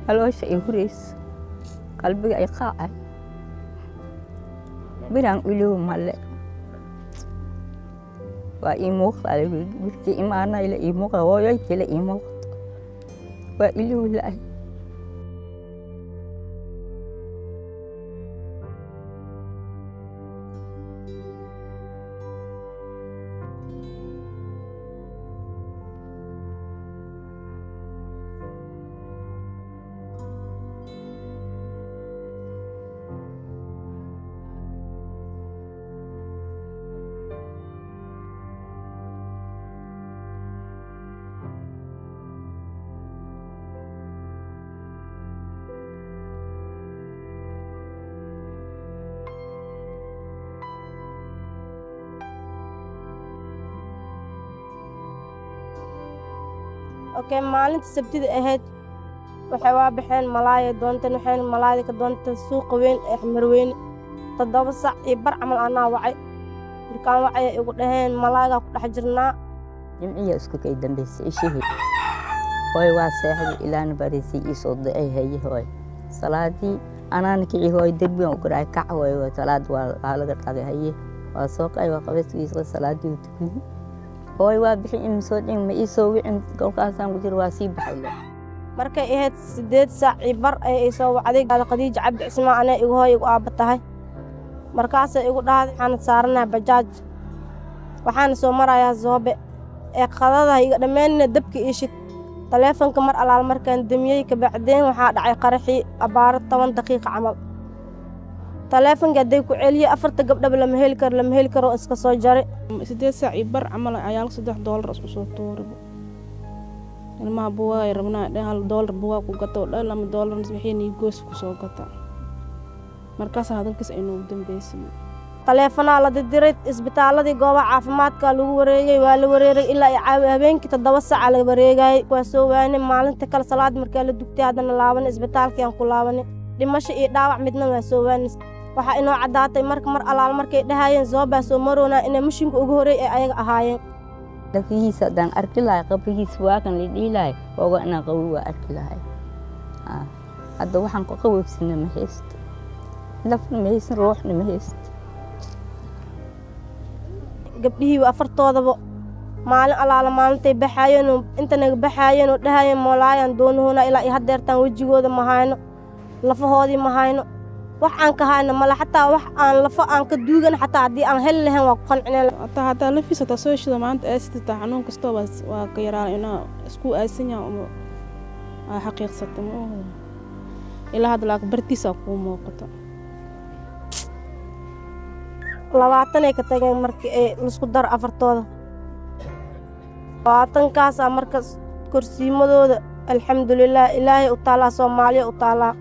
caloosha i hurayso qalbiga ay qaacay biraan iloow male waa ii muuqda wiilkii imaanayla ii muuqda hooyoykila ii muuqda waa iloow la'ay اوكي maalinta sabtida ahayd waxay waa baxeen malaay doontan waxay malaay ka doontan suuq weyn ee Xamarweyn 7 sac iyo bar camal ana wacay markaan wacay igu dhaheen malaaga ku dhex jirnaa jimciya isku kay dambeysay ishii way waa seexday ilaan barisay isoo day haye hoy salaadii anaan kii hoy darbiga u qoray kac way salaad waa laga tagay haye waa soo qay waa qabayskiisa salaadii u tukiyay hooy waa bixin in soo dhing ma ii soo wicin golkaasaan ku jiro waa sii baxay markay ahayd 8 saac iyo bar ay soo wacday Khadiija Cabdi Cismaan ana igu hooy igu aaba tahay markaas ay igu dhahday waxaan saarnaa bajaaj waxaan soo marayaa Zoobe ee qadada iga dhameeyna dabka ii shid taleefanka mar alaal markaan damiyay ka bacdeen waxa dhacay qaraxi abaar 10 daqiiqo camal taleefanka haday ku celiyo 4 gabdhaba lama heli karo iska soo jaray 8 saac iyo bar camal ayaa $3 isku soo tuuray ilmaha buuga ay rabnaa $1 buuga ku gato $2 wixii goos ku soo gata markaas hadalkiis ay noo dambeysay taleefana la diray isbitaaladii goobaha caafimaadka lagu wareegay waa la wareeray ilaa ay caawi habeenkii 7 saac la wareegay waa soo waanay maalinta kala salaad markaa la dugtay hadana laaban isbitaalkii aan ku laabanay dhimasho iyo dhaawac midna waa soo waanay waxa inoo cadaatay mar alaal markay dhahayeen Zooba soo maroona in mashiinka ugu horeey ay ayaga ahaayeen dafiisa dan arki lahay qabrigiis waa kan la dhiilay oo inaan qawi waa arki lahay hadda waxaan ku qaboobsina ma haysto lafna ma haysto ruuxna ma haysto gabdhihii afartoodaba maalin alaala maalintay baxayeen inta naga baxayeen oo dhahayeen moolaayan doonuhuna ilaa hadeertan wajigooda ma hayno lafahoodii ma hayno wax aan ka hayno mala xataa wax aan lafa aan ka duugan xataa hadii aan hel lahayn waa ku qancinay hataa lafiisa ta soo shida maanta ee sita xanuun kasto waa ka yaraan inaa isku aysan yahay oo xaqiiqsata ma ilaa hadda la bartiisa ku muuqato 20 ay ka tageen markii ay isku dar afartooda 20 kaas markaas kursiimadooda alxamdulillah ilaahay u taala Soomaaliya u taala